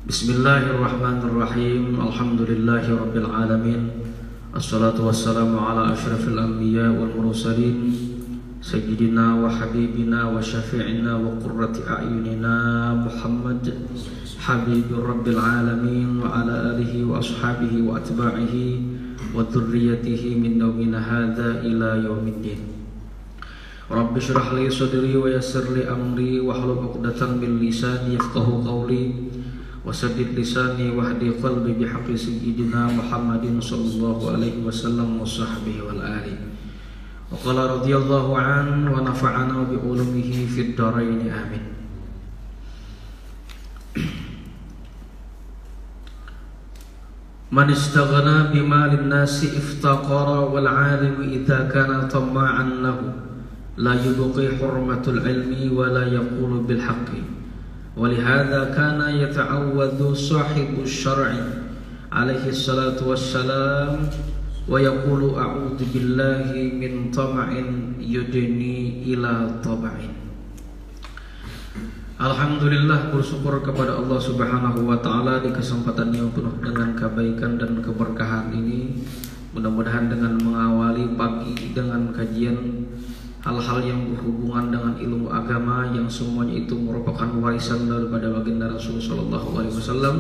Bismillahirrahmanirrahim. Alhamdulillahi rabbil alamin. Assalatu wassalamu ala asyrafil anbiya wal mursalin sayyidina wa habibina wa syafi'ina wa qurrati a'yunina Muhammad habibur rabbil alamin wa ala alihi wa ashabihi wa atba'ihi wa dhurriyyatihi min yawmina hadza ila yaumiddin. Rabbi shrah li sadri wa yassir li amri wa hlul 'uqdatam min lisani yafqahu qawli wasaddid lisani wahdi qalbi bihaqqi sayyidina Muhammadin sallallahu alaihi wasallam wa sahbihi wal ali. Wa qala radhiyallahu an wa nafa'ana bi ulumihi fid dharain amin. Man istaghna bi malin nasi iftaqara wal alim idza kana tamma'an lahu la yubqi hurmatul ilmi wa la yaqulu bil haqqi. ولهذا كان يتعوذ صاحب الشرع عليه الصلاة والسلام ويقول أعوذ بالله من طمع يدني إلى طبع. Alhamdulillah, bersyukur kepada Allah Subhanahu wa taala di kesempatan yang penuh dengan kebaikan dan keberkahan ini. Mudah-mudahan dengan mengawali pagi dengan kajian hal-hal yang berhubungan dengan ilmu agama yang semuanya itu merupakan warisan daripada baginda Rasul sallallahu alaihi wasallam.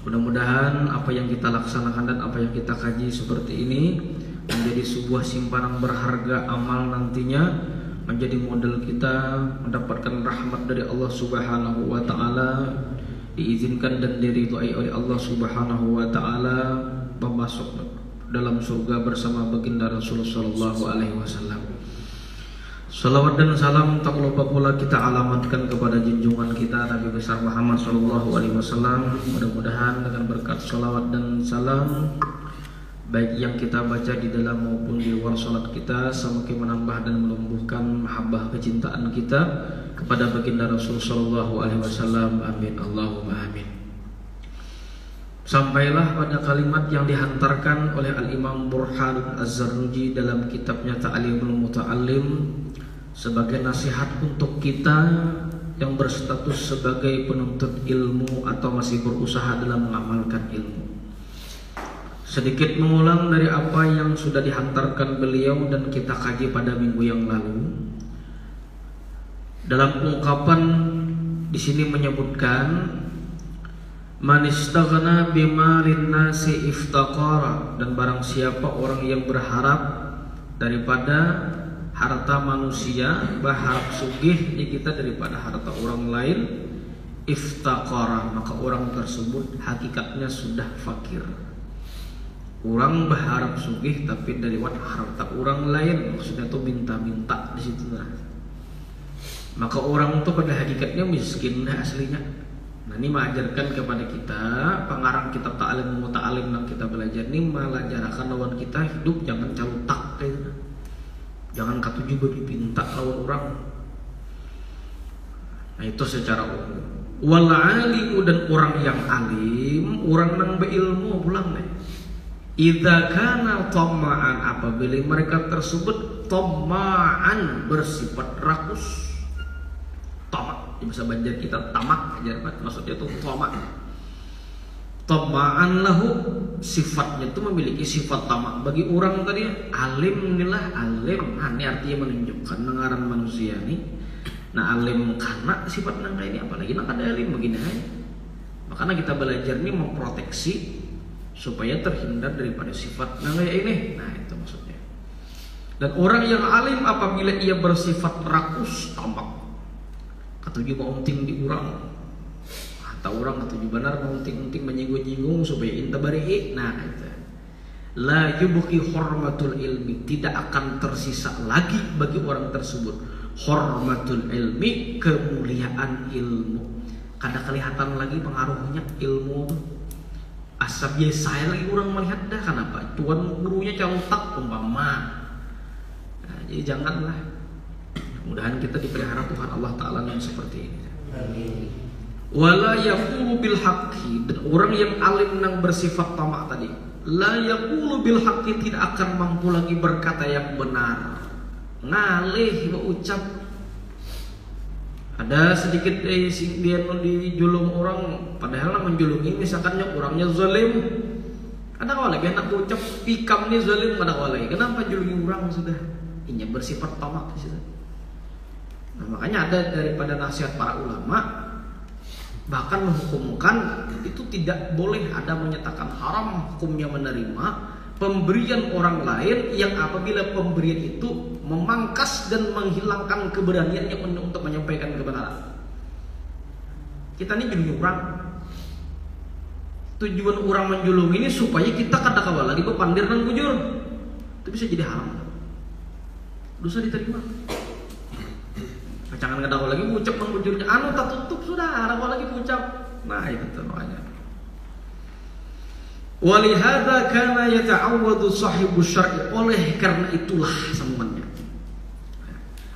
Mudah-mudahan apa yang kita laksanakan dan apa yang kita kaji seperti ini menjadi sebuah simpanan berharga amal nantinya, menjadi modal kita mendapatkan rahmat dari Allah Subhanahu wa taala, diizinkan dan diridhai oleh Allah Subhanahu wa taala, masuk dalam surga bersama baginda Rasul sallallahu alaihi wasallam. Salawat dan salam tak lupa pula kita alamatkan kepada junjungan kita Nabi besar Muhammad sallallahu alaihi wasallam. Mudah-mudahan dengan berkat salawat dan salam baik yang kita baca di dalam maupun di luar salat kita semakin menambah dan menumbuhkan mahabbah kecintaan kita kepada baginda Rasul sallallahu alaihi wasallam. Amin Allahumma amin. Sampailah pada kalimat yang dihantarkan oleh Al-Imam Burhanuddin Az-Zarnuji dalam kitabnya Ta'limul Muta'allim sebagai nasihat untuk kita yang berstatus sebagai penuntut ilmu atau masih berusaha dalam mengamalkan ilmu. Sedikit mengulang dari apa yang sudah dihantarkan beliau dan kita kaji pada minggu yang lalu. Dalam ungkapan di sini menyebutkan man istaghna bimalin nasi iftaqara, dan barang siapa orang yang berharap daripada harta manusia, berharap sugih di kita daripada harta orang lain, iftaqara, maka orang tersebut hakikatnya sudah fakir. Orang berharap sugih tapi dari harta orang lain, maksudnya itu minta-minta di situ. Maka orang itu pada hakikatnya miskin aslinya. Nah, ini mengajarkan kepada kita pengarang kitab Ta'limul Muta'allim yang kita belajar ini mengajarkan lawan kita hidup jangan calutak gitu. Jangan katu juga dipinta lawan orang. Nah, itu secara umum. Wal alimu, dan orang yang alim, orang yang berilmu pulang nih. Idza kana tamma'an, apabila mereka tersebut tamma'an, bersifat rakus. Tamak, di bahasa Banjar kita tamak, maksudnya itu tamak. Tamma'an lahu, sifatnya itu memiliki sifat tamak. Bagi orang tadi alim inilah alim, ini artinya menunjukkan nengaran manusia nih. Nah, alim karena sifat nangka ini, apalagi nak ada alim begini aja. Makanya kita belajar ini memproteksi supaya terhindar daripada sifat nangka ini. Nah, itu maksudnya. Dan orang yang alim apabila ia bersifat rakus, tamak, katuju mau unting di urang, atau orang atau benar mengunting-unting menyinggung-nyinggung supaya inta bari. Nah, itu la yubqi hurmatul ilmi, tidak akan tersisa lagi bagi orang tersebut hurmatul ilmi, kemuliaan ilmu. Kada kelihatan lagi pengaruhnya ilmu. Asal biasa lagi orang melihat dah, kenapa tuan gurunya contak umpama. Nah, jadi janganlah. Mudah-mudahan kita dipelihara Tuhan Allah Ta'ala yang seperti ini. Amin. Wala yaqulu bil haqqi, dan orang yang alim yang bersifat tamak tadi, la yaqulu bil haqqi, tidak akan mampu lagi berkata yang benar. Ngalih berucap Ada sedikit dia dijulung orang, padahal menjulungi misalkan orangnya zalim. Ada kau lagi anak ucap pikam nih zalim, ada kau lagi. Kenapa julungi orang sudah? Ini bersifat tamak di situ. Nah, makanya ada daripada nasihat para ulama, bahkan menghukumkan itu tidak boleh ada menyatakan haram hukumnya menerima pemberian orang lain yang apabila pemberian itu memangkas dan menghilangkan keberaniannya untuk menyampaikan kebenaran. Kita ini julungi orang. Tujuan orang menjulungi ini supaya kita kata-kata lagi berpandir dan bujur. Itu bisa jadi haram. Dosa diterima. Jangan kata lagi ucap mengbujurnya. Anu tak tutup sudah, ada lagi ucap. Nah itu tuh makanya. Walihada kana yata'awwadu sahibu syar'i. Oleh karena itulah sambungannya.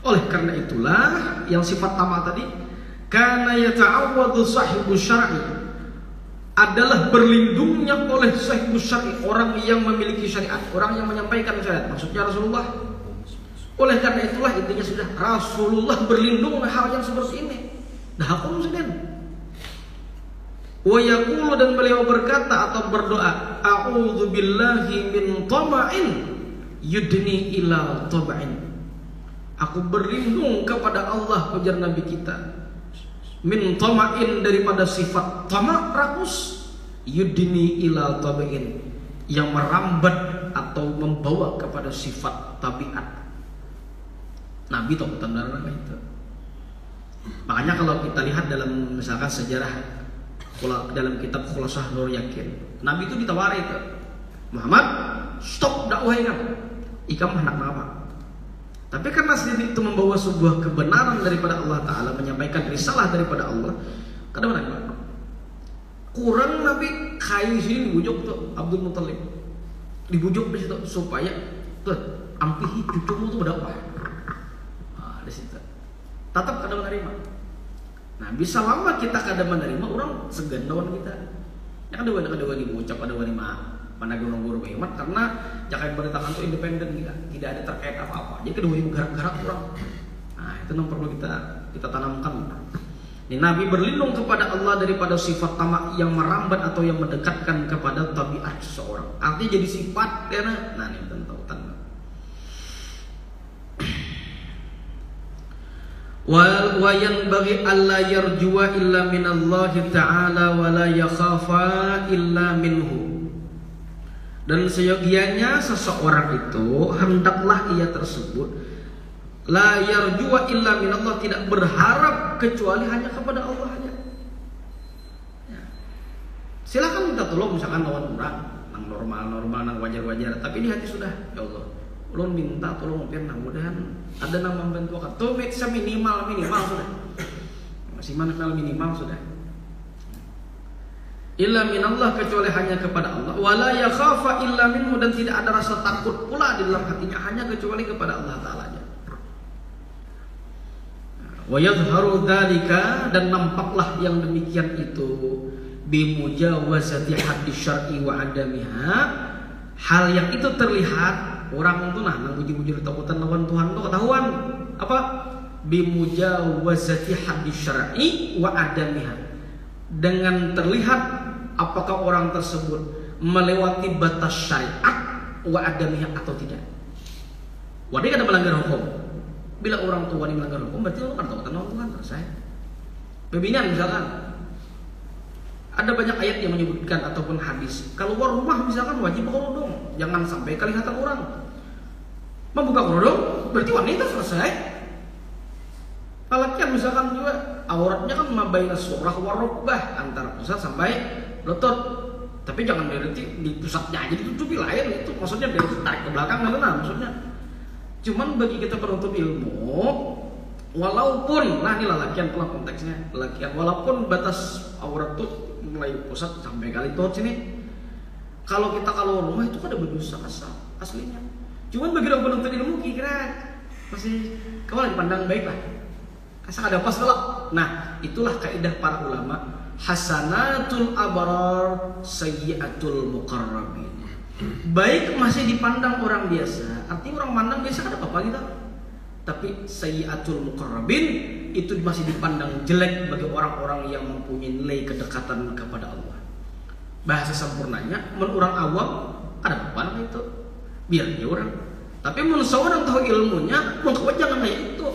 Oleh karena itulah yang sifat tamak tadi, kana yata'awwadu sahibu syar'i adalah berlindungnya oleh sahibu syar'i, orang yang memiliki syariat, orang yang menyampaikan syariat. Maksudnya Rasulullah. Oleh karena itulah intinya sudah Rasulullah berlindung hal yang seperti ini. Dah hukum sudah. Wa yaqulu dan beliau berkata atau berdoa, a'udzu billahi min tama'in yudni ila tab'in. Aku berlindung kepada Allah, ujar Nabi kita. Min tama'in daripada sifat tamak rakus, yudni ila tab'in yang merambat atau membawa kepada sifat tabiat. Nabi tahu tanda itu. Makanya kalau kita lihat dalam misalkan sejarah dalam kitab Khulasah Nur Yakin, Nabi itu ditawari itu, Muhammad, stop dakwah kamu, ikam anak apa? Tapi karena sendiri itu membawa sebuah kebenaran daripada Allah Taala, menyampaikan risalah daripada Allah, kadang mana? Kurang Nabi kayu sini dibujuk tuh Abdul Muthalib, dibujuk di situ supaya tuh ampihi cucumu tuh berdakwah. Tetap kadang menerima. Nah, bisa lama kita kadang menerima orang segendawan kita. Ya kadang diucap ada wanita mana guru hemat karena jangan beritakan itu independen kita, tidak ada terkait apa-apa. Jadi kedua ini gerak-gerak orang. Nah, itu yang perlu kita tanamkan. Ini Nabi berlindung kepada Allah daripada sifat tamak yang merambat atau yang mendekatkan kepada tabiat seseorang. Artinya jadi sifat ya. Nah, ini tentu tanda. Wa yanbaghi alla yarjuwa illa minallahi ta'ala wa la yakhafa illa minhu. Dan seyogianya seseorang itu hendaklah ia tersebut la yarjuwa illa minallah, tidak berharap kecuali hanya kepada Allah saja. Ya. Silakan minta tolong misalkan lawan orang nang normal, nang wajar-wajar, tapi di hati sudah ya Allah, ulun minta tolong mudah-mudahan ada yang membantu aku. Tuh bisa minimal sudah. Masih minimal sudah. Illa minallah, kecuali hanya kepada Allah. Wala yakhafa illa minhu, dan tidak ada rasa takut pula di dalam hatinya hanya kecuali kepada Allah Ta'ala aja. Wa yadhharu dzalika, dan nampaklah yang demikian itu bimujawazati haddi syar'i wa adamiha. Hal yang itu terlihat orang itu nang puji-puji takutan lawan Tuhan itu ketahuan apa? Bimujawazati haddi syar'i wa adamiha, dengan terlihat apakah orang tersebut melewati batas syariat wa adamiha atau tidak. Wadah kada melanggar hukum. Bila orang tua ini melanggar hukum, berarti orang tahu tentang Tuhan selesai. Pembinaan misalkan ada banyak ayat yang menyebutkan ataupun hadis, keluar rumah misalkan wajib kerudung, jangan sampai kelihatan orang. Membuka kerudung berarti wanita selesai. Laki misalkan juga auratnya kan mabaina surah warukbah, antara pusat sampai lutut. Tapi jangan berarti di pusatnya aja ditutupi lain, itu maksudnya dari tarik ke belakang mana maksudnya. Cuman bagi kita penuntut ilmu, walaupun nah ini lalakian pula konteksnya, lalakian walaupun batas aurat tuh mulai pusat sampai kali tuh sini, kalau kita kalau rumah itu kan ada berdosa aslinya. Cuman bagi orang penuntut ilmu kira masih kalau dipandang baik lah. Asal ada pas kalau. Nah, itulah kaidah para ulama, hasanatul abrar sayyiatul muqarrabin. Baik masih dipandang orang biasa, artinya orang mandang biasa kan apa kita? Tapi sayyi'atul muqarrabin itu masih dipandang jelek bagi orang-orang yang mempunyai nilai kedekatan kepada Allah. Bahasa sempurnanya, menurut orang awam ada apa itu? Biar dia orang. Tapi menurut seorang tahu ilmunya, menurut jangan kayak itu.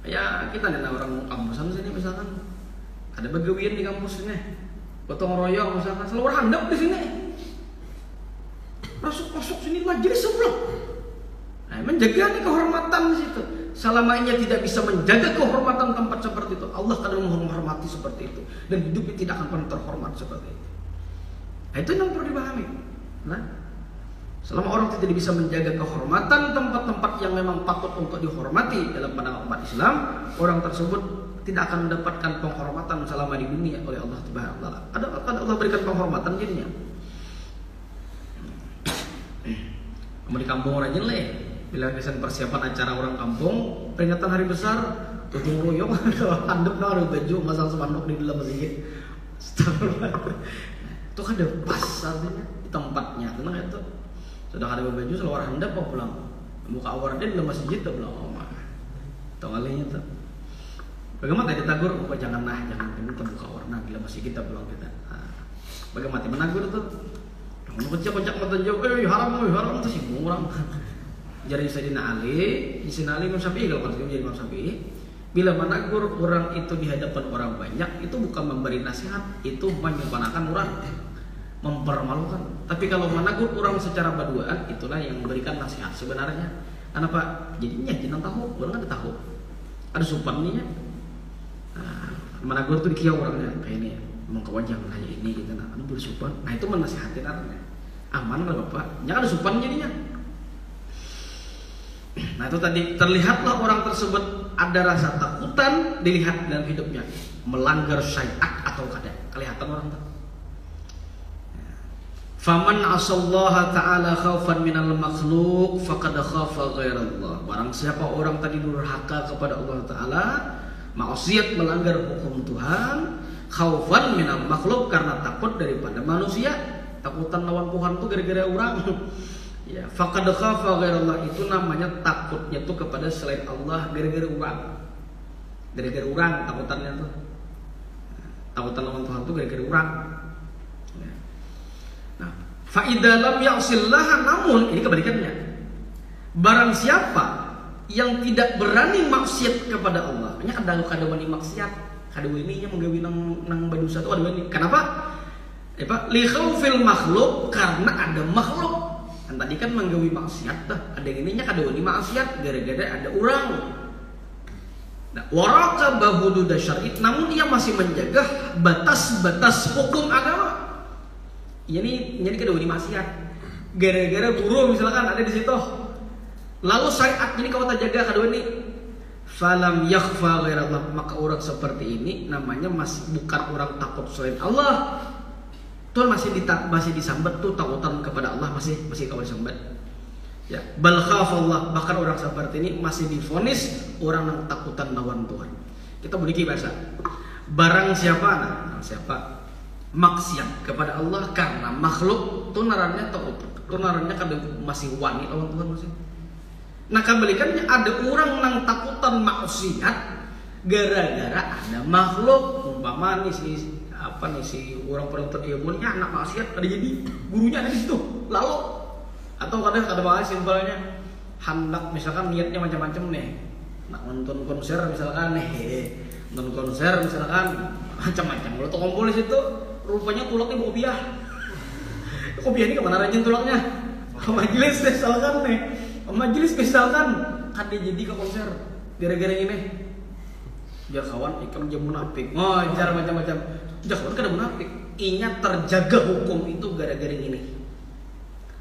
Ya kita nih orang kampusan sini misalkan, ada begawian di kampus ini, gotong royong misalkan, selalu handap di sini. Masuk sini majelis sebelum. Nah, menjaga nih kehormatan di situ. Selama ia tidak bisa menjaga kehormatan tempat seperti itu, Allah kadang menghormati seperti itu, dan hidupnya tidak akan pernah terhormat seperti itu. Nah, itu yang perlu dipahami. Nah, selama orang tidak bisa menjaga kehormatan tempat-tempat yang memang patut untuk dihormati dalam pandangan umat Islam, orang tersebut tidak akan mendapatkan penghormatan selama di dunia oleh Allah Subhanahu wa taala. Ada Allah berikan penghormatan jadinya. Kamu di kampung orang jelek. Bila kesan persiapan acara orang kampung, peringatan hari besar, gotong royong, handap ada baju, masang spanduk di dalam masjid. Itu kan ada pas artinya di tempatnya, tenang itu. Sudah ada baju seluar handap apa pulang? Muka awalnya di dalam masjid itu belum. Tahu kalinya tuh. Bagaimana tadi tagur? Oh, jangan ini buka warna di dalam masjid kita belum kita. Bagaimana menagur tuh? Kocak mata jauh, haram tuh sih orang. Jadi Sayyidina Ali, di sini Ali Imam Syafi'i kalau maksudnya menjadi Imam Syafi'i, bila menegur orang itu di hadapan orang banyak, itu bukan memberi nasihat, itu menyempurnakan orang, mempermalukan. Tapi kalau menegur orang secara berduaan, itulah yang memberikan nasihat sebenarnya. Kenapa? Jadinya jangan tahu, orang ada tahu, ada supannya. Nah, menegur itu dikiau orangnya kayak ini, mau ke wajah kayak ini gitu, nah, ada bersupan. Nah itu menasihatin artinya. Aman lah bapak, jangan ada supan jadinya. Nah itu tadi terlihatlah orang tersebut ada rasa takutan dilihat dalam hidupnya, melanggar syariat atau kada kelihatan orang itu. Faman asallaha ta'ala khaufan minal makhluk faqad khafa ghairallah. Barang siapa orang tadi durhaka kepada Allah Ta'ala, maksiat melanggar hukum Tuhan, khaufan minal makhluk karena takut daripada manusia. Takutan lawan Tuhan itu gara-gara orang. Ya, faqad khafa ghairallah itu namanya takutnya tuh kepada selain Allah gara-gara orang. Gara-gara orang takutannya tuh. Takutan lawan Tuhan tuh gara-gara orang. Ya. Nah, fa idza lam ya'sillah, namun ini kebalikannya. Barang siapa yang tidak berani maksiat kepada Allah, nya kada wani maksiat, kada wani nya menggawi nang badosa tuh kada wani. Kenapa? Li khaufil makhluk, karena ada makhluk. Kan tadi kan menggawi maksiat dah, ada ininya kada wani maksiat gara-gara ada orang. Nah, waraqaba hudud syar'i, namun ia masih menjaga batas-batas hukum agama. Ini kada wani maksiat. Gara-gara guru misalkan ada di situ. Lalu syariat ini kau tak jaga kada wani. Falam yakhfa ghairallah, maka orang seperti ini namanya masih bukan orang takut selain Allah. Tuh masih disambat tuh takutan kepada Allah masih kau disambat. Ya, bal khafallah, bahkan orang seperti ini masih divonis orang yang takutan lawan Tuhan. Kita beri bahasa. Barang siapa maksiat kepada Allah karena makhluk, tuh narannya takut. Tuh narannya kada masih wani lawan Tuhan masih. Nah, kebalikannya ada orang yang takutan maksiat gara-gara ada makhluk, umpama nih si orang penuntut ilmunya anak maksiat ada jadi gurunya ada di situ. Lalu atau kadang ada bahas simpelnya hendak misalkan niatnya macam-macam nih, nak nonton konser misalkan macam-macam. Kalau tuh kumpul di situ rupanya tulaknya kopiah. Kopiah ini kemana rajin tulaknya? Majelis misalkan kan dia jadi ke konser gara-gara ini. Biar kawan ikam dia munafik. Oh, cara macam-macam. Jangan kada munafik. Inya terjaga hukum itu gara-gara ini.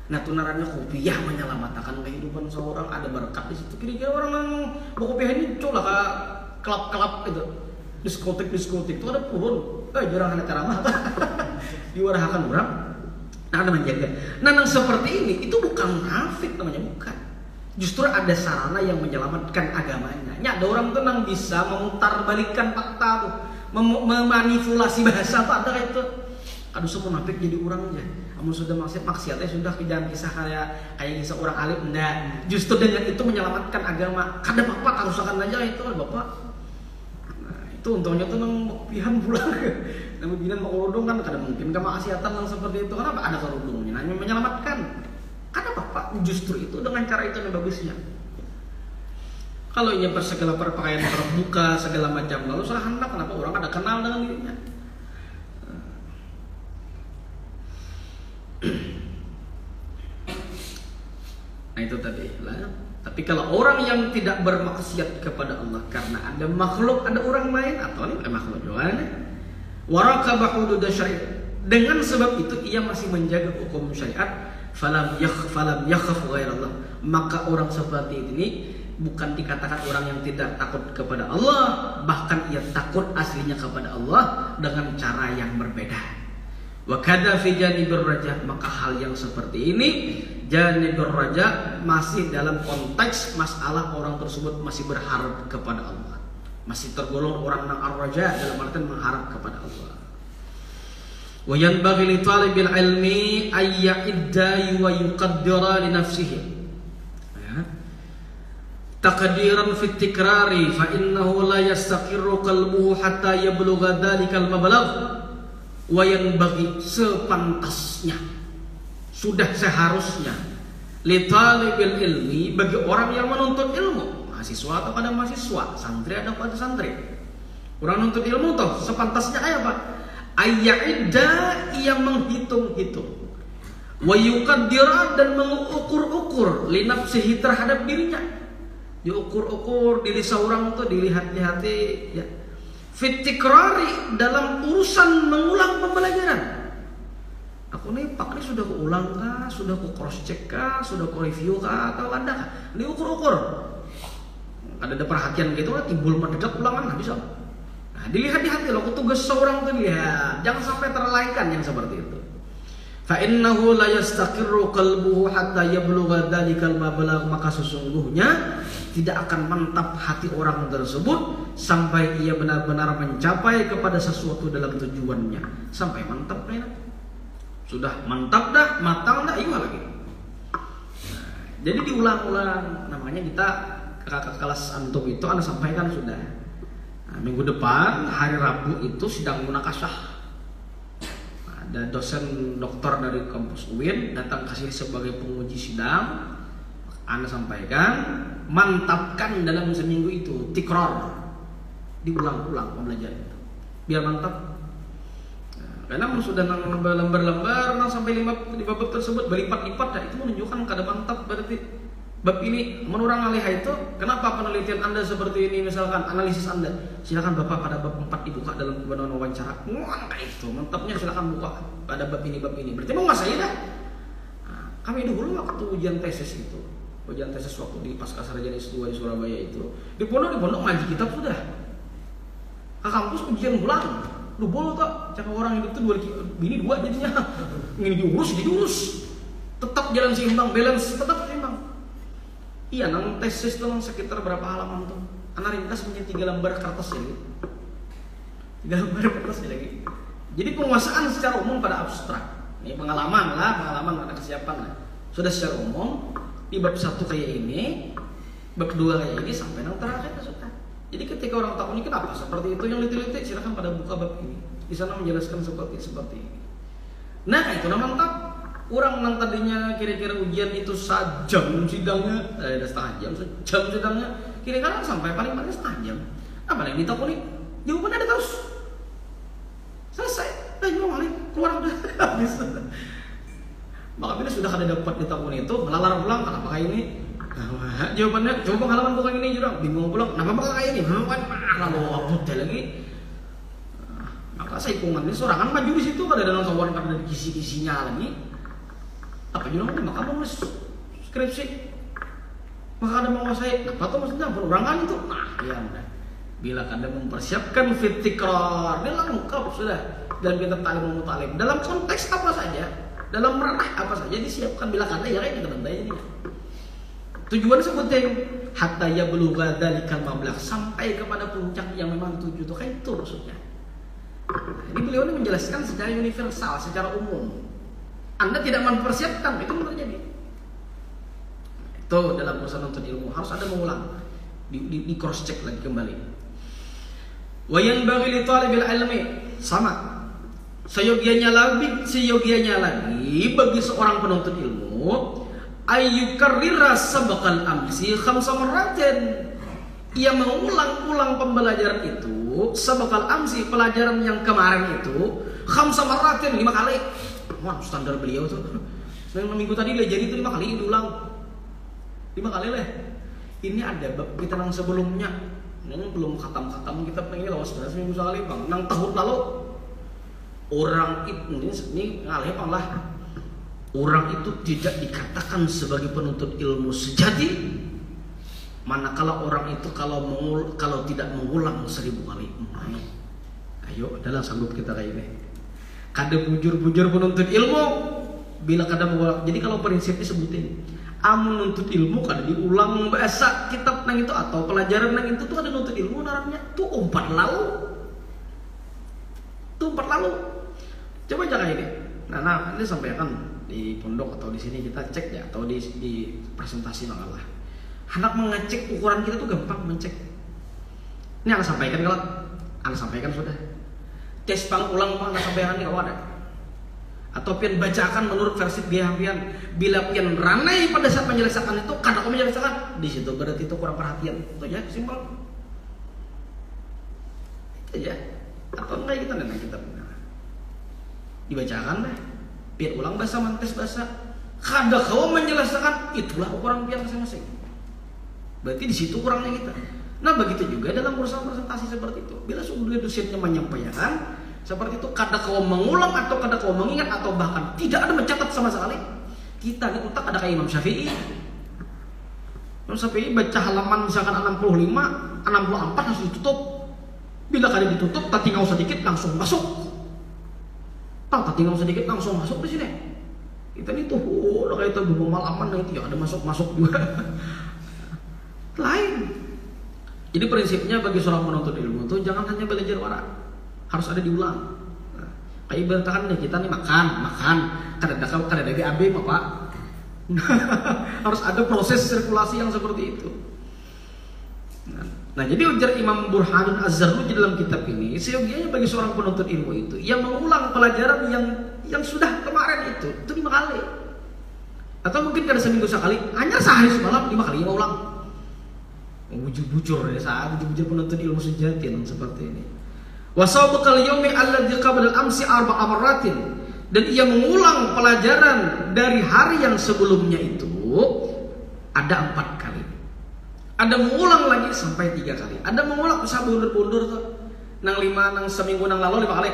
Nah, tunarannya kopiah menyelamatkan kehidupan seorang, ada berkat di situ. Kira-kira orang yang kopiah ini coba ke klub-klub itu. Diskotik itu ada purun. Jarang ada ceramah. Diwarahakan orang. Nah, ada menjaga. Nah, yang seperti ini itu bukan munafik namanya, bukan. Justru ada sarana yang menyelamatkan agamanya. Ada orang tenang bisa memutar balikan fakta tuh, memanipulasi bahasa tuh ada itu. Kadu semua munafik jadi orang aja. Amun sudah maksiatnya sudah jangan kisah kayak kisah orang alim. Nah, justru dengan itu menyelamatkan agama. Kada bapak kerusakan aja itu bapak. Nah, itu untungnya tuh nang pihan pulang. Namun binan mau kerudung kan kada mungkin kemaksiatan yang seperti itu. Kenapa ada kerudungnya? Nah, menyelamatkan. Kada bapak justru itu dengan cara itu yang bagusnya. Kalau ia segala perpakaian terbuka segala macam, lalu salah hendak kenapa orang ada kenal dengan dirinya? Nah itu tadi lah. Tapi kalau orang yang tidak bermaksiat kepada Allah karena ada makhluk, ada orang lain atau ini bukan makhluk juga, warakabah hudud syariat. Dengan sebab itu ia masih menjaga hukum syariat. Falam yakhaf ghairallah. Maka orang seperti ini bukan dikatakan orang yang tidak takut kepada Allah, bahkan ia takut aslinya kepada Allah dengan cara yang berbeda. Wa kadza fi janibir raja, maka hal yang seperti ini janibir raja masih dalam konteks masalah orang tersebut masih berharap kepada Allah, masih tergolong orang yang ar-raja dalam artian mengharap kepada Allah. Wa yanbaghi li talibil ilmi ay ya'idda wa yuqaddira li nafsihi taqdiran fi tikrari fa innahu la yastaqirru qalbuhu hatta yablugha dhalikal mablagh. Wayan bagi sepantasnya, sudah seharusnya li talibil ilmi, bagi orang yang menuntut ilmu, mahasiswa atau pada mahasiswa, santri ada pada santri, orang menuntut ilmu toh sepantasnya kayak apa? Ayya'idda, ia menghitung-hitung, wa yuqaddira, dan mengukur-ukur li nafsihi, terhadap dirinya, diukur-ukur diri seorang tuh, dilihat-lihati ya. Fitikrari, dalam urusan mengulang pembelajaran. Aku nih pak ini sudah kuulang kah, sudah ku cross check kah, sudah ku review kah, atau ada kah? Diukur-ukur. Ada perhatian gitu, timbul mendekat ulangan nggak bisa. Nah, dilihat-lihat loh, tugas seorang tuh lihat, jangan sampai terlalaikan yang seperti itu. Fa innahu la yastaqirru qalbuhu hatta yablugha dzalikal mablagh, maka sesungguhnya tidak akan mantap hati orang tersebut sampai ia benar-benar mencapai kepada sesuatu dalam tujuannya. Sampai mantap ya. Sudah mantap dah, matang dah, iya lagi. Nah, jadi diulang-ulang. Namanya kita kakak kelas antum itu Anda sampaikan sudah. Nah, minggu depan hari Rabu itu sidang munakasah. Ada dosen doktor dari kampus UIN datang kasih sebagai penguji sidang. Anda sampaikan, mantapkan dalam seminggu itu, tikrar, diulang-ulang pembelajaran itu, biar mantap. Nah, karena sudah lembar-lembar sampai 5 bab tersebut berlipat-lipat, dan itu menunjukkan kada mantap. Berarti bab ini menurut alih itu, kenapa penelitian Anda seperti ini, misalkan analisis Anda, silakan Bapak pada bab 4 dibuka dalam wawancara. Wah, kayak itu mantapnya, silakan buka pada bab ini. Berarti mau nggak saya dah. Nah, kami dulu waktu ujian tesis itu, ujian tesis waktu di pasca sarjana S2 di Surabaya itu, di pondok ngaji kitab sudah. Ke kampus ujian bulan, lu boleh tak? Cakap orang hidup tuh bini dua jadinya, ini diurus, tetap jalan seimbang, balance, tetap seimbang. Iya, nang tesis tuh sekitar berapa halaman tuh? Anak ringkas menjadi 3 lembar kertas ya gitu. 3 lembar kertas ya lagi. Jadi penguasaan secara umum pada abstrak. Ini pengalaman ada kesiapan lah. Sudah secara umum. Di bab 1 kayak ini, bab 2 kayak ini, sampai yang terakhir sudah. Jadi ketika orang tahu ini kenapa seperti itu yang diteliti, silakan pada buka bab ini. Di sana menjelaskan seperti ini. Nah itu namanya mantap. Orang yang tadinya kira-kira ujian itu sejam sidangnya, ada sejam sidangnya, kira-kira sampai paling setengah jam. Apa yang ditakuni? Jawabannya ada terus. Selesai. Mau keluar udah habis. Maka bila sudah ada dapat ditakuni itu, melalar pulang, kenapa kayak ini? Nah, jawabannya, coba pengalaman kayak ini juga, bingung pulang, kenapa kayak ini? Lalu upload lagi. Nah, maka saya hitungan ini sorangan maju di situ, kada ada kawan karena kisi-kisinya lagi. Apa juga maka nulis skripsi, maka ada menguasai apa tuh maksudnya perorangan itu. Nah, ya udah. Bila kada mempersiapkan fitikrar, dia lengkap sudah. Dan kita talim dalam konteks apa saja. Dalam ranah apa saja disiapkan, bila kada ya kayak kita jadi. Tujuan sebutin hatta yablugha dzalikal mablagh, sampai kepada puncak yang memang tuju itu kayak itu maksudnya. Ini beliau ini menjelaskan secara universal, secara umum. Anda tidak mempersiapkan, itu benar terjadi. Itu dalam urusan nuntut ilmu harus ada mengulang, di cross check lagi kembali. Wa yanbaghi li talibil ilmi, sama. Seyogianya lagi bagi seorang penuntut ilmu ayyukarrira sabaqal amsi khamsa marratin. Ia mengulang-ulang pembelajaran itu, sabaqal amsi, pelajaran yang kemarin itu, khamsa marratin, 5 kali. Wah, standar beliau tuh. Minggu tadi dia jadi itu 5 kali diulang. 5 kali lah. Ini ada bab kita yang sebelumnya. Ini belum khatam kita pengen lawas beras minggu sekali, Bang. Nang tahun lalu orang itu ini ngalih Bang lah. Orang itu tidak dikatakan sebagai penuntut ilmu sejati. Manakala orang itu kalau tidak mengulang 1000 kali. Ayo, adalah sanggup kita kayak ini. Kada bujur-bujur penuntut ilmu bila kada mengulang. Jadi kalau prinsip disebutin, menuntut ilmu kada diulang bahasa kitab nang itu atau pelajaran nang itu tuh kada nuntut ilmu narapnya tuh umpat lalu. Coba jangan ini. Nah, ini sampaikan di pondok atau di sini kita cek ya, atau di presentasi mengalah. Hendak mengecek ukuran kita tuh gampang mencek. Ini Anda sampaikan kalau Anda sampaikan sudah. Tes pang ulang Anda sampaikan ini kalau ada. Atau pian bacakan menurut versi gaya pian. Bila pian ranai pada saat menjelaskan itu, kada kau menjelaskan di situ berarti itu kurang perhatian. Itu aja simpel. Itu aja. Atau enggak kita nenang kita benar. Dibacakan deh. Pian ulang bahasa mantes bahasa. Kada kau menjelaskan, itulah ukuran pian masing-masing. Berarti di situ kurangnya kita. Nah, begitu juga dalam urusan presentasi seperti itu. Bila sudah dosennya menyampaikan seperti itu, kada kau mengulang atau kada kau mengingat atau bahkan tidak ada mencatat sama sekali. Kita di otak ada kayak Imam Syafi'i. Imam Syafi'i baca halaman misalkan 65, 64 harus ditutup. Bila kada ditutup, tak tinggal sedikit langsung masuk. Tak tinggal sedikit langsung masuk di sini. Kita nih tuh, kayak itu belum malaman itu ya ada masuk juga. Lain. Jadi prinsipnya bagi seorang penuntut ilmu itu jangan hanya belajar warak, harus ada diulang. Nah, kayak ibaratkan nih kita nih makan, kada ada BAB Bapak. Harus ada proses sirkulasi yang seperti itu. Nah, jadi ujar Imam Burhanun Az-Zarruji dalam kitab ini, seyogianya bagi seorang penuntut ilmu itu yang mengulang pelajaran yang sudah kemarin itu 5 kali. Atau mungkin kada seminggu sekali, hanya sehari semalam 5 kali yang ulang. Bujur-bujur ya, saat bujur penuntut ilmu sejati yang seperti ini. Wasabaqal yaumi alladzi qabla al-amsi 4 marratin, dan ia mengulang pelajaran dari hari yang sebelumnya itu ada 4 kali. Ada mengulang lagi sampai 3 kali. Ada mengulang bisa bundur-bundur tuh. Nang 5 nang seminggu nang lalu 5 kali.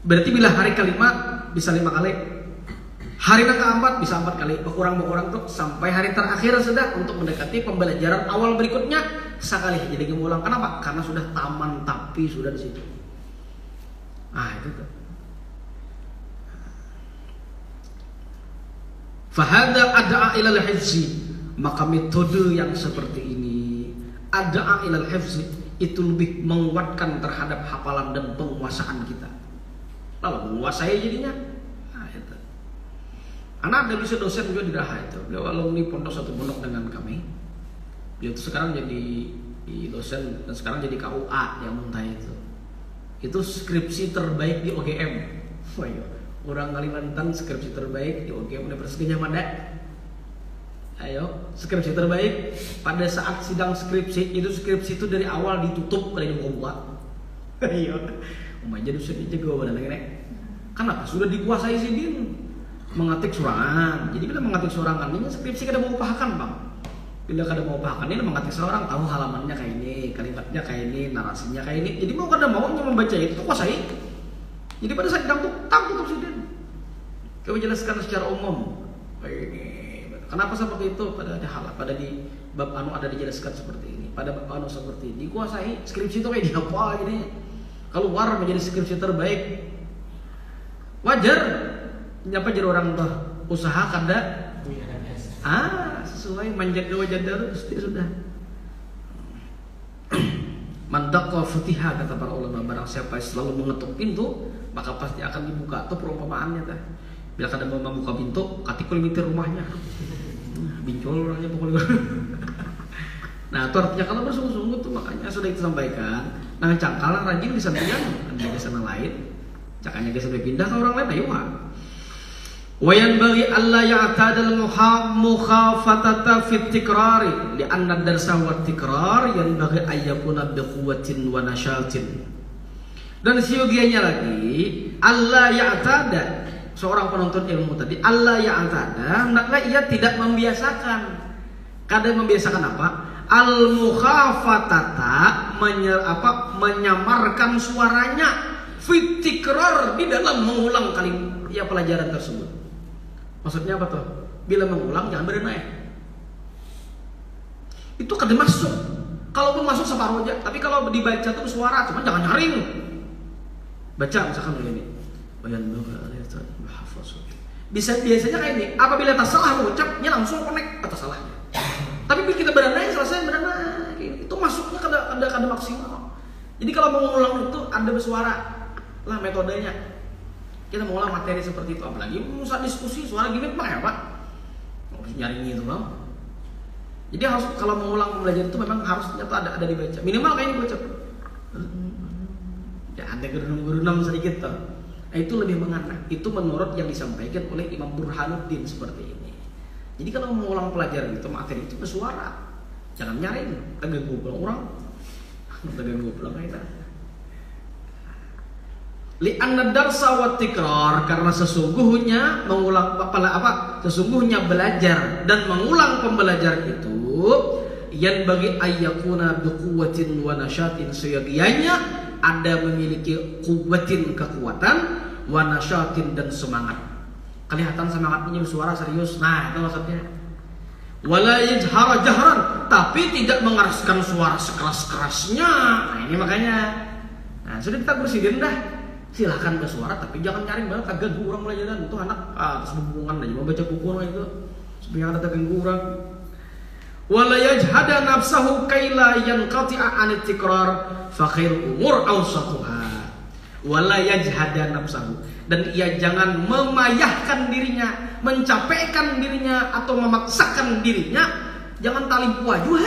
Berarti bila hari kelima bisa 5 kali. Hari yang keempat bisa 4 kali, berkurang tuh sampai hari terakhir sudah untuk mendekati pembelajaran awal berikutnya sekali jadi mengulang. Kenapa? Karena sudah taman tapi sudah di situ. Itu tuh. Fahada ada'a ilal hifzi, maka metode yang seperti ini ada'a ilal hifzi itu lebih menguatkan terhadap hafalan dan penguasaan kita. Lalu menguasai jadinya. Anak ada bisa dosen juga di Daha itu. Beliau alumni pondok satu pondok dengan kami. Beliau itu sekarang jadi dosen dan sekarang jadi KUA yang muntah itu. Itu skripsi terbaik di OGM. Orang Kalimantan skripsi terbaik di OGM Universitas Gadjah Mada. Ayo, skripsi terbaik pada saat sidang skripsi itu dari awal ditutup kali dibuka. Ayo, aja dosen dijaga badan lagi. Kenapa? Sudah dikuasai si Din. Mengetik sorangan. Jadi bila mengetik sorangan ini skripsi kada mau upahakan Bang. Bila kada mau upahakan ini mengetik seorang tahu halamannya kayak ini, kalimatnya kayak ini, narasinya kayak ini. Jadi mau kada mau membaca itu kuasai. Jadi pada saat tutup presiden. Kau jelaskan secara umum. Kenapa seperti itu? Pada di bab ada dijelaskan seperti ini. Pada bab seperti ini dikuasai. Skripsi itu kayak dihafal jadi keluar menjadi skripsi terbaik. Wajar. Nyapa jadi orang tuh usaha kada sesuai manjat wajah pasti sudah. Man daqqa futiha, kata para ulama, barang siapa yang selalu mengetuk pintu maka pasti akan dibuka. Itu perumpamaannya tah. Bila kadang mau membuka pintu, katikul mitir rumahnya. Bincol orangnya pokoknya. Nah, itu artinya kalau bersungguh-sungguh tuh, makanya sudah disampaikan. Nah, cangkalan rajin di santian di sana lain. Cakanya geus pindah ke orang lain ayo mah. Wa yanbaghi alla ya'tadal mukhafatata fi tikrari li anna darsa wa tikrar yanbaghi ay yakuna bi quwwatin wa nashatin. Dan siogianya lagi alla ya'tada, seorang penuntut ilmu tadi, alla ya'tada hendaklah ia tidak membiasakan. Kadang membiasakan apa? Al mukhafatata menyamarkan suaranya fit tikrar, di dalam mengulang kali ya pelajaran tersebut. Maksudnya apa tuh? Bila mengulang jangan berenai. Itu kada masuk. Kalaupun masuk separuh aja, tapi kalau dibaca tuh suara, cuma jangan nyaring. Baca misalkan begini. Bayan biasanya kayak ini. Apabila tak salah mengucapnya langsung connect atas salahnya. Tapi bila kita berenai selesai berenai. Itu masuknya kada maksimal. Jadi kalau mengulang itu ada bersuara lah metodenya. Kita mengulang materi seperti itu, apalagi saat diskusi suara gini mah ya Pak. Nyaring itu bang. Jadi harus kalau mengulang belajar itu memang harus ternyata ada dibaca. Minimal kayak dibaca. Ya ada gerunam sedikit tuh. Nah, itu lebih mengena. Itu menurut yang disampaikan oleh Imam Burhanuddin seperti ini. Jadi kalau mengulang pelajaran itu materi itu bersuara. Jangan nyaring, terganggu pulang orang. Terganggu pulang kita. Li'anna darsa wa tikrar, karena sesungguhnya mengulang sesungguhnya belajar dan mengulang pembelajaran itu yang bagi ayyakuna biquwwatin wa nasyatin, seyogianya ada memiliki kuwatin, kekuatan, wa nasyatin, dan semangat. Kelihatan semangatnya bersuara serius. Nah, itu maksudnya. Wala yajhara jahran, tapi tidak mengeraskan suara sekeras-kerasnya. Nah, ini makanya. Nah, sudah kita bersidin dah. Silahkan bersuara tapi jangan nyaring banget, kagak gurang belajaran itu anak terus hubungan aja mau baca buku itu supaya ada terganggu orang. Wala yajhada nafsahu kaila yanqati'a an tikrar fa khairul umur awsatuha. Wala yajhada nafsahu, dan ia jangan memayahkan dirinya, mencapekkan dirinya atau memaksakan dirinya. Jangan tali puajuh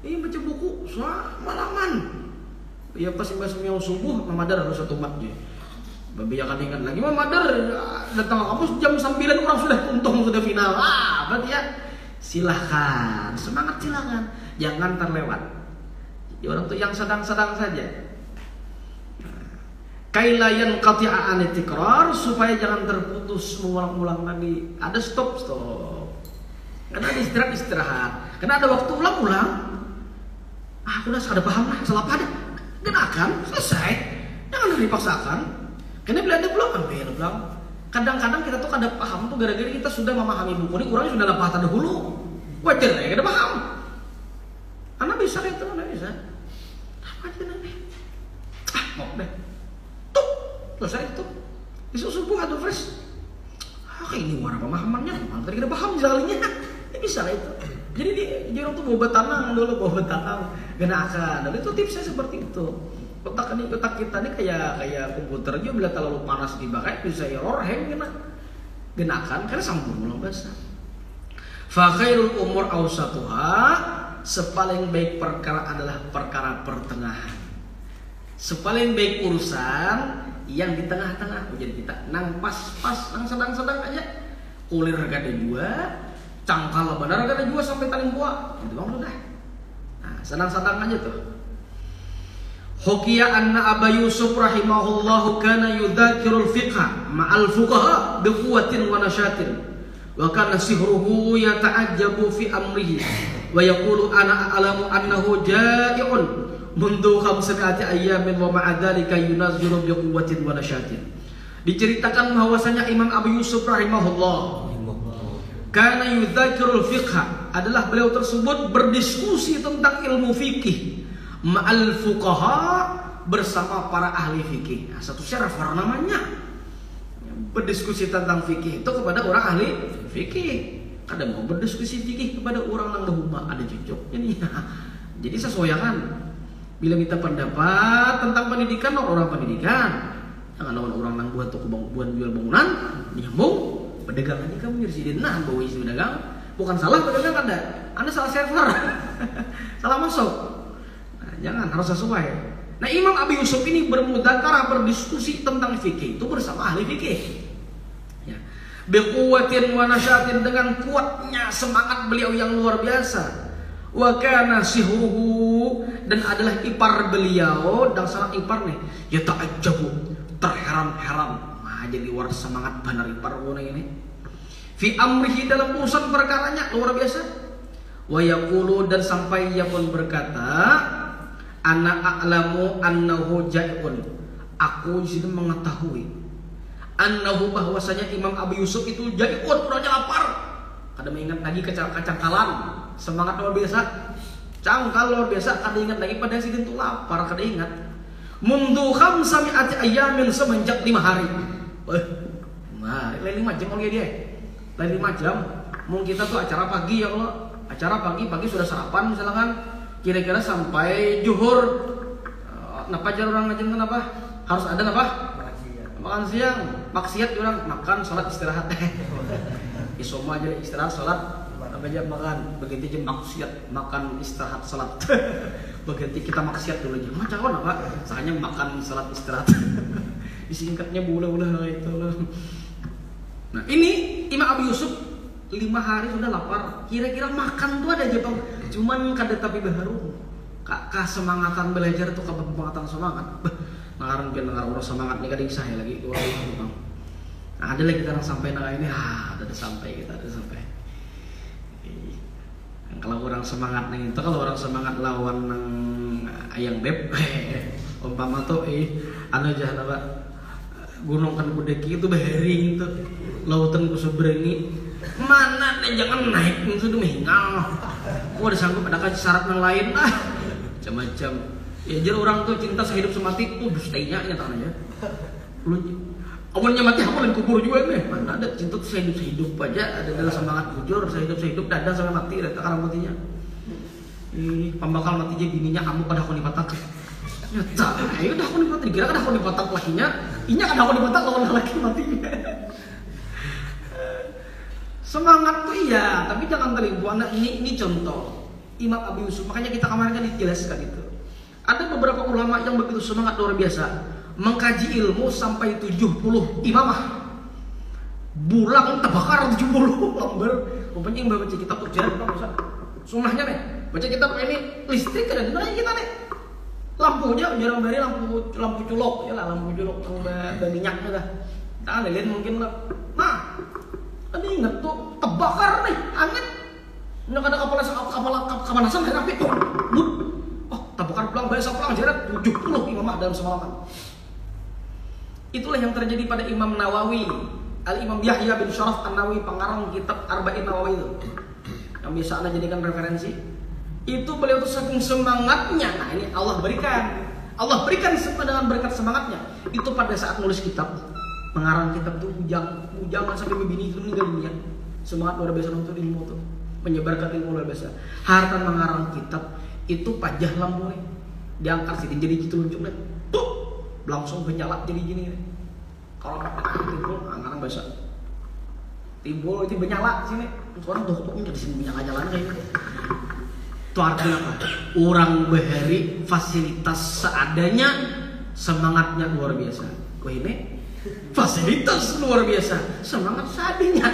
ini baca buku malaman. Ya pasti yang subuh Mamadar harus satu matnya. Babi akan ingat lagi Mamadar datang ke kampus jam 9 orang sudah untung sudah final. Berarti ya silahkan, semangat silahkan, jangan terlewat. Ya orang tuh yang sedang-sedang saja. Kailayan qati'a an tikrar, supaya jangan terputus mengulang-ulang lagi. Ada stop. Karena ada istirahat. Karena ada waktu ulang-ulang. Aku udah sudah paham lah, salah pada. Genakan, selesai. Jangan dipaksakan. Karena bila ada belum. Kadang-kadang kita tuh kada paham tuh gara-gara kita sudah memahami buku ini, orangnya sudah paham terdahulu. Wajar ya, kada paham. Anak bisa itu, anak bisa. Apa aja nanti? Mau deh. Tuh, selesai itu. Besok subuh atau fresh. Ini warna pemahamannya. Tadi kada paham jalannya. Ini bisa itu. Jadi orang tuh bawa tanang dulu, genakan. Dan itu tipsnya seperti itu. Otak kita ini kayak komputer aja, bila terlalu panas dipakai bisa error, hang genakan karena sambung ulang bahasa. Fa khairul umur awsatuha, sepaling baik perkara adalah perkara pertengahan. Sepaling baik urusan yang di tengah-tengah. Jadi kita nang pas-pas, nang sedang-sedang aja. Kulir gak ada juga. Cangkal benar ada juga sampai taling buah. Itu bang udah. Nah, senang-senang aja tuh. Hukiya anna Aba Yusuf rahimahullahu kana yudhakirul fiqha ma'al fuqaha biquwwatin wa nasyatin. Wa kana sihruhu yata'ajjabu fi amrihi wa yaqulu ana a'lamu annahu ja'i'un mundu khamsati ayyamin wa ma'a dzalika yunazziru biquwwatin wa nasyatin. Diceritakan bahwasanya Imam Abu Yusuf rahimahullah karena yudzakirul fiqha adalah beliau tersebut berdiskusi tentang ilmu fikih ma'al fuqaha, bersama para ahli fikih. Nah, satu syaraf namanya berdiskusi tentang fikih itu kepada orang ahli fikih. Kadang mau berdiskusi fikih kepada orang yang dahuma ada cocok ini. Jadi sesuaikan. Bila minta pendapat tentang pendidikan, orang pendidikan. Jangan lawan orang nang buat toko buat jual bangunan, nyambung, pedagang aja kamu nyersidin nah bawa isi pedagang. Bukan salah pedagang Anda salah server, salah masuk. Nah, jangan, harus sesuai. Nah, Imam Abi Yusuf ini bermudzakarah, berdiskusi tentang fikih itu bersama ahli fikih. Ya. Biquwatin wa nasyatin, dengan kuatnya semangat beliau yang luar biasa. Wa kana sihruhu, dan adalah ipar beliau, dan sangat ipar nih. Ya ta'ajjabu, terheran-heran. Nah, jadi war semangat benar ipar orang ini. Fi amrihi, dalam urusan perkaranya luar biasa. Wa yaqulu, dan sampai ia pun berkata, ana a'lamu annahu ja'un. Aku di sini mengetahui annahu, bahwasanya Imam Abi Yusuf itu ja'un, orangnya lapar. Kada mengingat lagi kecangkalan, semangat luar biasa. Cangkal luar biasa, kada ingat lagi pada sidin itu lapar, kada ingat. Mundu khamsami'ati ayamin, semenjak 5 hari. Nah, 5 jam lagi dia. Lain 5 jam. Mungkin kita tuh acara pagi ya Allah. Acara pagi sudah sarapan misalkan. Kira-kira sampai zuhur. Napa aja orang ngajin kenapa? Harus ada apa? Makan siang. Maksiat orang makan, sholat, istirahat. Isoma aja istirahat, sholat. Apa aja makan. Begitu jam maksiat, makan, istirahat, sholat. Begitu kita maksiat dulu aja. Macam apa? Soalnya makan, sholat, istirahat. Disingkatnya bula-bula itu loh. Nah, ini Imam Abi Yusuf 5 hari sudah lapar. Kira-kira makan tuh ada aja Bang. Cuman kada tapi baharu. Kak semangatan belajar tuh kepemangatan semangat. Ngaran orang semangat nih kada saya lagi Bang. Nah, ada lagi kita sampai nang ini, ada sampai kita ada sampai. Kalau orang semangat nih itu, kalau orang semangat lawan nang ayang beb, umpama tuh anu jahan apa? Gunung kan Kudeki itu behering tuh, lautan ku sebrengi, mana nih jangan naik itu tuh menghingal. Gua ada sanggup ada kasih syarat yang lain macam-macam. Ya jadi orang tuh cinta sehidup semati tuh dustainya nyatanya. Lu awalnya mati aku lain kubur juga nih. Mana ada cinta tuh sehidup aja, ada dalam semangat jujur sehidup dadah sampai mati ada karang matinya. Pembakal mati aja bininya kamu pada aku dipatak. Nyata, ayo dah aku dipatak, dikira kan aku dipatak lakinya, inya kan aku dipatak lawan laki matinya. Semangat tuh iya, tapi jangan terlibu. Anak ini contoh Imam Abi Yusuf, makanya kita kemarin kan dijelaskan itu. Ada beberapa ulama yang begitu semangat luar biasa, mengkaji ilmu sampai 70 imamah. Bulang terbakar 70 lembar. Rupanya yang baca kitab ujian apa bisa? Sunnahnya nih, baca kitab ini listrik ada di mana kita nih? Lampunya jarang dari lampu culok ya lah, lampu culok yang minyak dah. Tangan lihat mungkin lah. Nah, tadi ingat tuh terbakar nih angin. Nggak ada kapanasan dari api tuh. Oh, terbakar pulang bahasa pulang jarak 70 imamah dalam semalaman. Itulah yang terjadi pada Imam Nawawi, Al-Imam Yahya bin Syaraf An-Nawawi, pengarang kitab Arba'in Nawawi itu. Yang bisa Anda jadikan referensi. Itu beliau tuh saking semangatnya. Nah, ini Allah berikan dengan berkat semangatnya. Itu pada saat nulis kitab, pengarang kitab tuh bujangan sampai bini itu meninggal dunia. Semangat luar biasa untuk ilmu tuh, menyebarkan ilmu luar biasa. Harta mengarang kitab itu pajah lampu nih, diangkat sih jadi gitu luncung nih, langsung menyala jadi gini nih. Kalau timbul ngarang bahasa timbul itu menyala sini, orang tuh kok di sini menyala-nyala kayak gitu. Itu artinya apa? Orang bahari fasilitas seadanya, semangatnya luar biasa. Wah ini fasilitas luar biasa, semangat seadanya.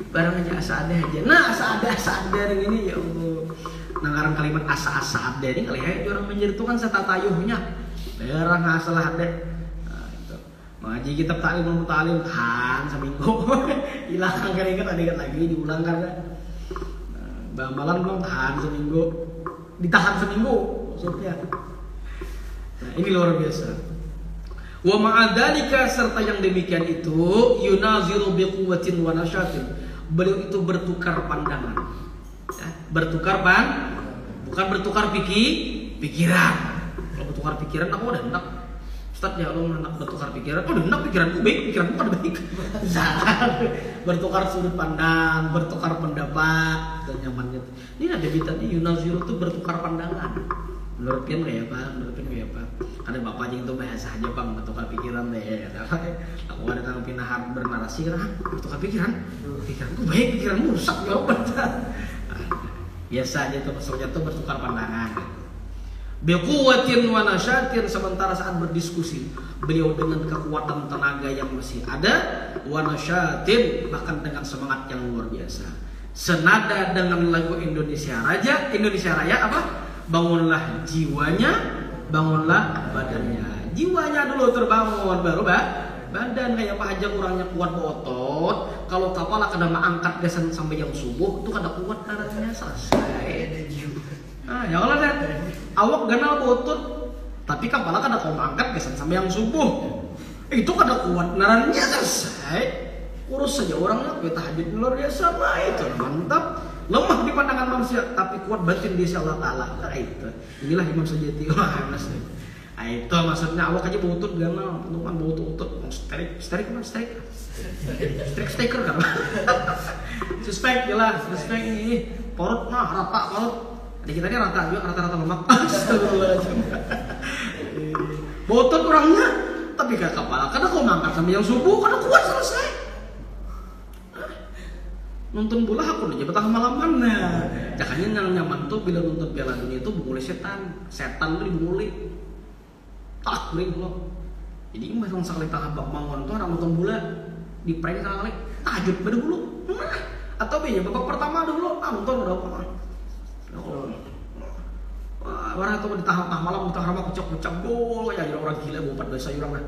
Barang aja asa ada aja. Nah asa-ada ini ya Allah. Nangarang kalimat asa-asa ada ini kali ya orang menjadi itu kan setatayuhnya. Barang asalah ada. Nah, itu. Mengaji kitab ta'lim mutalim kan seminggu. Hilang kan ingat lagi diulang kan. Bamalan belum tahan seminggu, ditahan seminggu maksudnya. Nah, ini luar biasa. Wa ma'adzalika, serta yang demikian itu yunaziru biquwwatin wa nasyatin. Beliau itu bertukar pandangan. Ya, bukan bertukar pikiran. Kalau bertukar pikiran aku udah enak. Ustaz ya Allah nak bertukar pikiran. Oh, udah enak pikiranku baik, pikiranku pada baik. Bertukar sudut pandang, bertukar pendapat dan nyamannya. Ini ada bitanya yunaziru itu bertukar pandangan. Menurut pian kayak apa? Ada bapak aja itu bahasa aja bang, bertukar pikiran deh. Aku ada kang pinahan bernarasi kan, bertukar pikiran tuh baik, pikiranmu rusak jawaban. Biasa aja tuh maksudnya tuh bertukar pandangan. Biquwatin wa nasyatin, sementara saat berdiskusi beliau dengan kekuatan tenaga yang masih ada, wa nasyatin, bahkan dengan semangat yang luar biasa. Senada dengan lagu Indonesia Raya apa? Bangunlah jiwanya, bangunlah badannya. Jiwanya dulu terbangun, baru badan. Kayak Pak Haji orangnya kuat berotot. Kalau kapal kena angkat gesan sampai yang subuh, itu kada kuat darahnya selesai. Nah, ya kalau lihat awak ganal berotot, tapi kapal kada kau angkat gesan sampai yang subuh, itu kada kuat darahnya selesai. Urus saja orangnya, kita tahajud luar biasa, nah itu mantap. Lemah di pandangan manusia, tapi kuat batin di sisi Allah Ta'ala. Nah itu, inilah Imam Sejati. Wah, nah itu maksudnya awak aja beutut ganal, penumpang beutut, sterik kan? Suspek jelas, suspek ini porot mah rata porot. Ada kita ini rata lemak. Astagfirullahaladzim. Beutut orangnya, tapi gak kepala. Karena kau mangkat sampai yang subuh, karena kuat selesai. Nonton bola aku udah betah malaman. Nah, makanya yang nyaman tuh bila nonton Piala Dunia itu bunguli setan tuh dibunguli tak kuring loh. Jadi memang sekali tahap bangun tuh orang nonton bola di prank sekali tahajud pada dulu. Atau biasanya babak pertama dulu nonton udah apa? Orang itu di tengah malam di tengah kucak gol ya orang gila buat dosa orang lah.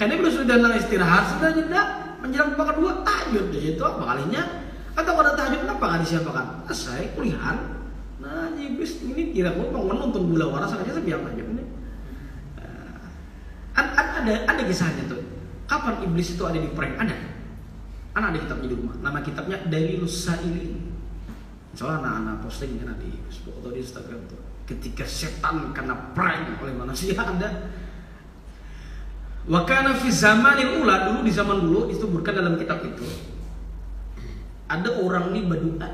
Karena udah sudah istirahat sudah jeda. Menjelang babak kedua tahajud deh itu apa kalinya? Atau pada tahajud kenapa nggak disiapakan? Selesai kuliahan. Nah, jibis ini kira gue mau nonton bola waras aja biar aja ini. Ada kisahnya tuh. Kapan iblis itu ada di prank? Ada kitabnya di rumah. Nama kitabnya Dalilus Sa'ilin. Soalnya anak-anak posting kan di Facebook atau di Instagram tuh. Ketika setan kena prank oleh manusia ada. Wa kana fi zamanil ula, dulu di zaman dulu disebutkan dalam kitab itu ada orang nih berdoa.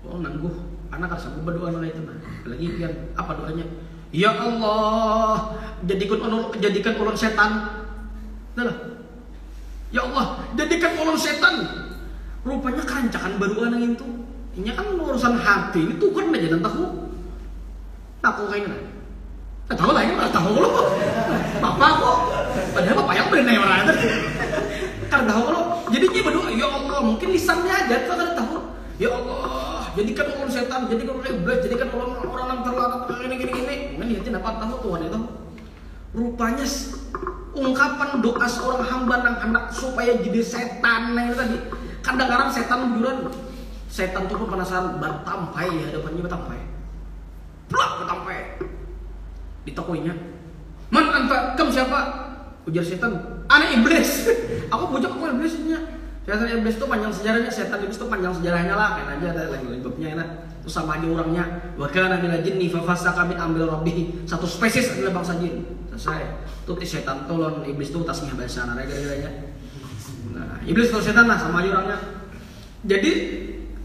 Oh nangguh, anak harus aku berdoa nang itu nah. Lagi kan apa doanya? Ya Allah, jadikan ulun setan. Dah. Ya Allah, jadikan ulun setan. Rupanya kerancakan berdoa nang itu. Ini kan urusan hati, ini tuh kan aja dan tahu. Tahu kayaknya. Tahu lah ini malah tahu lo. Bapak kok. Padahal bapak yang benar orang itu. Karena tahu lo. Jadi dia berdoa, ya Allah, mungkin lisannya aja tuh kan tahu. Ya Allah, jadikan orang setan, jadikan orang iblis, jadikan orang yang terlalu gini. Mungkin dia dapat tahu Tuhan itu. Rupanya ungkapan doa seorang hamba nang hendak supaya jadi setan yang tadi. Kadang-kadang setan bujuran. Setan tuh pun penasaran bertampai ya depannya bertampai. Plak bertampai. Ditokoinya, man anta, kamu siapa? Ujar setan, ana iblis. Aku bujak aku iblisnya. Setan iblis itu panjang sejarahnya, setan iblis itu panjang sejarahnya lah. Kan aja ada lagi babnya enak. Terus sama aja orangnya. Wa kana minal jinni fa fasaqa min amri rabbih. Satu spesies adalah bangsa jin. Selesai. Tuh setan tolong iblis itu tasmiyah bahasa Arab gara-garanya. Nah, iblis kalau setan lah sama aja orangnya. Jadi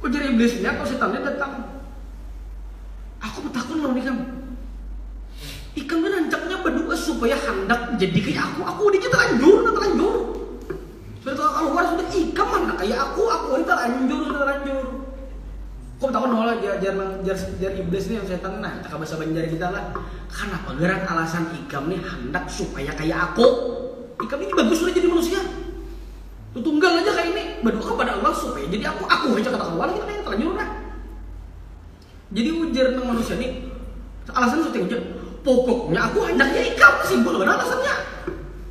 ujar iblisnya kalau setannya datang. Aku takut loh nih kamu. Ikan menancapnya berdoa supaya hendak jadi kayak aku dia terlanjur. Sudah kalau luar sudah ikan mana kayak aku ini terlanjur. Kau tahu nolak jar iblis nih yang setan nah tak bahasa Banjar kita lah. Kenapa gerak alasan ikan nih hendak supaya kayak aku? Ikan ini bagus sudah jadi manusia. Tuh tunggal aja kayak ini berdoa pada Allah supaya jadi aku aja kata Allah kita yang terlanjur lah. Jadi ujar dengan manusia nih alasan sudah ujar. Pokoknya aku hendaknya ikan simbol benar alasannya.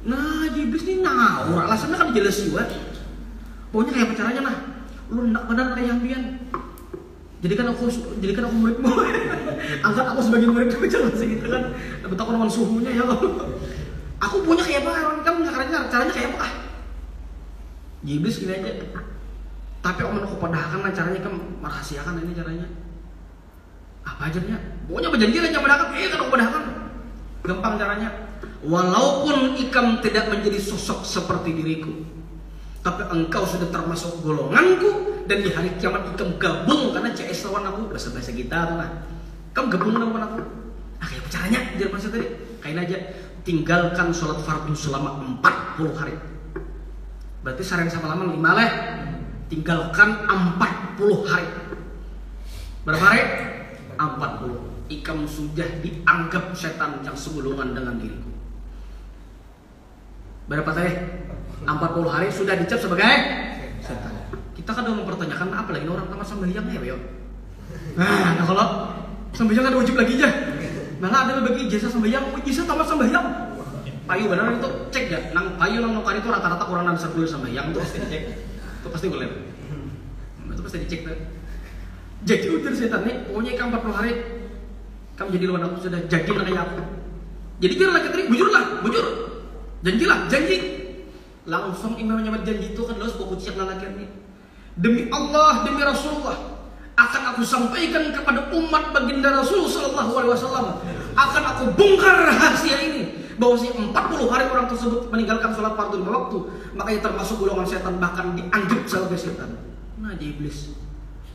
Nah, iblis ini ngawur alasannya kan jelas juga. Pokoknya kayak caranya nah, lu hendak benar kayak ambian. Jadikan aku muridmu. Angkat aku sebagai muridmu jangan segitu kan. Betapa dengan suhunya ya Allah. Aku punya kayak apa? Kamu caranya kayak apa? Iblis gini aja. Tapi aku padahkan caranya kan merahasiakan ini caranya. Apa ajarnya? Pokoknya berjanji aja padahkan, kan padahkan. Gampang caranya. Walaupun ikam tidak menjadi sosok seperti diriku, tapi engkau sudah termasuk golonganku dan di hari kiamat ikam gabung karena CS lawan aku bahasa kita tuh nah. Kamu gabung dengan aku. Kayak apa caranya? Jadi masa tadi kain aja. Tinggalkan sholat fardu selama 40 hari. Berarti sareng sama lama 5 leh. Tinggalkan 40 hari. Berapa hari? 40. Ikam sudah dianggap setan yang segulungan dengan diriku. Berapa teh? 40 hari sudah dicap sebagai setan. Kita kan udah mempertanyakan apa lagi orang tamat sembahyang ya, Beo. Nah, kalau sembahyang ada wajib lagi aja. Malah ada bagi ijazah sembahyang, ijazah tamat sembahyang. Payu benar itu cek ya. Nang payu nang nukar itu rata-rata kurang 10 sembahyang itu pasti dicek. Itu pasti boleh. Itu pasti dicek tuh. Jadi udah setan nih, pokoknya kamu 40 hari kamu jadi lawan aku sudah jadi kayak aku. Jadi jangan lagi tadi bujur. Janjilah, janji. Langsung imam nyamat janji itu kan lo sebuah kuciak lagi nih. Demi Allah, demi Rasulullah, akan aku sampaikan kepada umat baginda Rasul Sallallahu Alaihi Wasallam. Akan aku bongkar rahasia ini bahwa 40 hari orang tersebut meninggalkan sholat fardu 5 waktu, makanya termasuk golongan setan, bahkan dianggap sebagai setan. Nah, iblis.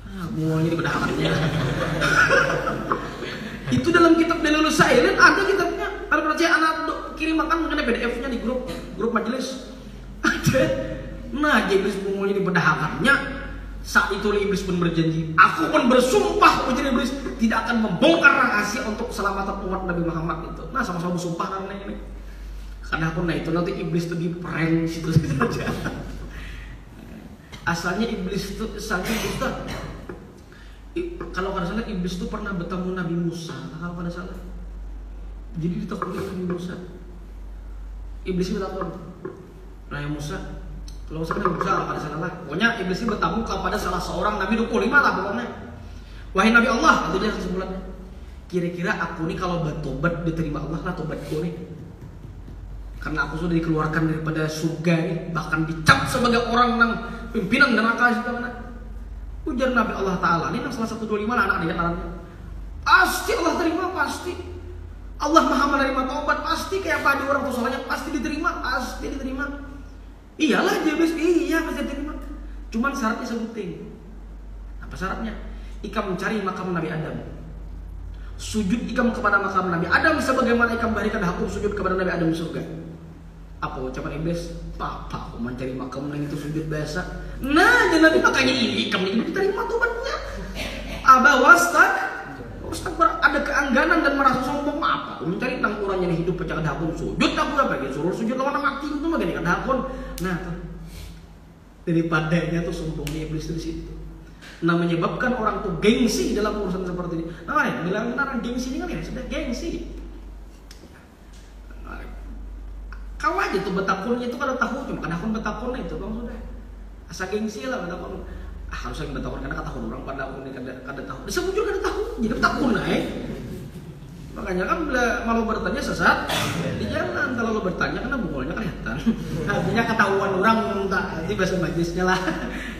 Semuanya di bedahannya. Itu dalam kitab Dalilul Sa'ilin ada kitabnya. Kalau percaya anak kirim makan mengenai PDF-nya di grup majelis. Ada. Nah, iblis semuanya di bedahannya. Saat itu iblis pun berjanji, aku pun bersumpah menjadi iblis tidak akan membongkar rahasia untuk keselamatan umat Nabi Muhammad itu. Nah, sama-sama bersumpah karena ini. Karena pun itu nanti iblis itu di prank situ saja. Asalnya iblis itu kalau kada salah iblis itu pernah bertemu Nabi Musa, kalau kada salah. Jadi ditakut Nabi Musa. Iblis itu takut. Nabi Musa, kalau saya Nabi Musa kalau kada salah lah. Pokoknya iblis itu bertamu kepada salah seorang Nabi 25 lah pokoknya. Wahai Nabi Allah, itu dia kesimpulannya. Kira-kira aku nih kalau bertobat diterima Allah lah tobatku nih. Karena aku sudah dikeluarkan daripada surga nih, bahkan dicap sebagai orang yang pimpinan neraka itu mana. Ujar Nabi Allah Ta'ala ini salah 125 lah anak dia tangannya. Pasti Allah terima, pasti Allah maha menerima taubat, pasti kayak apa di orang soalnya pasti diterima. Iyalah dia iya pasti diterima. Cuman syaratnya sebutin. Apa syaratnya? Ikam mencari makam Nabi Adam, sujud ikam kepada makam Nabi Adam sebagaimana ikam berikan hakum sujud kepada Nabi Adam di surga. Apa ucapan iblis? Papa, aku mencari makam yang itu sujud biasa. Nah, jadi makanya ini kami ini diterima tobatnya. Aba wastak ada keangganan dan merasa sombong apa? Aku mencari nang orang yang hidup pecah dahakun sujud aku apa? Suruh sujud lawan mati itu mah gini dahakun. Nah, tuh. Daripadanya tuh sombongnya iblis di situ. Nah, menyebabkan orang tuh gengsi dalam urusan seperti ini. Nah, bilang benar gengsi ini kan ya sudah gengsi. Kau aja tuh betakunnya itu kada tahu cuma kada akun betakun itu bang sudah asa gengsi lah betakun harus yang betakun karena kata orang pada akun kada tahu disebut juga kada tahu jadi betakun makanya kan bila malu bertanya sesat di jalan kalau lo bertanya karena bungolnya kelihatan artinya ketahuan orang tak nanti bahasa majlisnya lah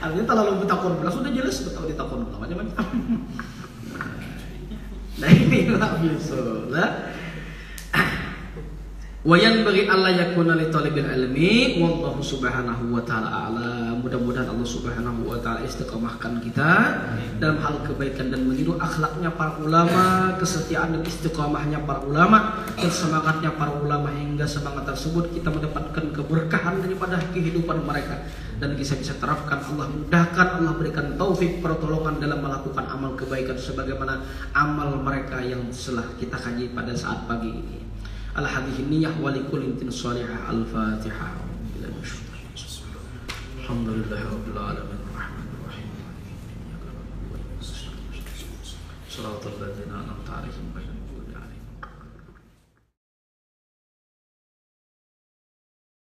artinya kalau lo betakun bilang sudah jelas betul ditakun macam-macam. Nah ini lah biasa. Wayan bagi Allah yakuna li talibil ilmi wallahu subhanahu wa ta'ala a'lam. Mudah-mudahan Allah subhanahu wa ta'ala istiqamahkan kita dalam hal kebaikan dan meniru akhlaknya para ulama, kesetiaan dan istiqamahnya para ulama, dan semangatnya para ulama hingga semangat tersebut kita mendapatkan keberkahan daripada kehidupan mereka dan bisa terapkan. Allah mudahkan, Allah berikan taufik pertolongan dalam melakukan amal kebaikan sebagaimana amal mereka yang telah kita kaji pada saat pagi ini. Al-hadhihi niyyah wa likulli intin salihah. Al-Fatihah. Alhamdulillahi rabbil alamin arrahmanir rahim. Shiratal ladzina an'amta 'alaihim ghairil maghdubi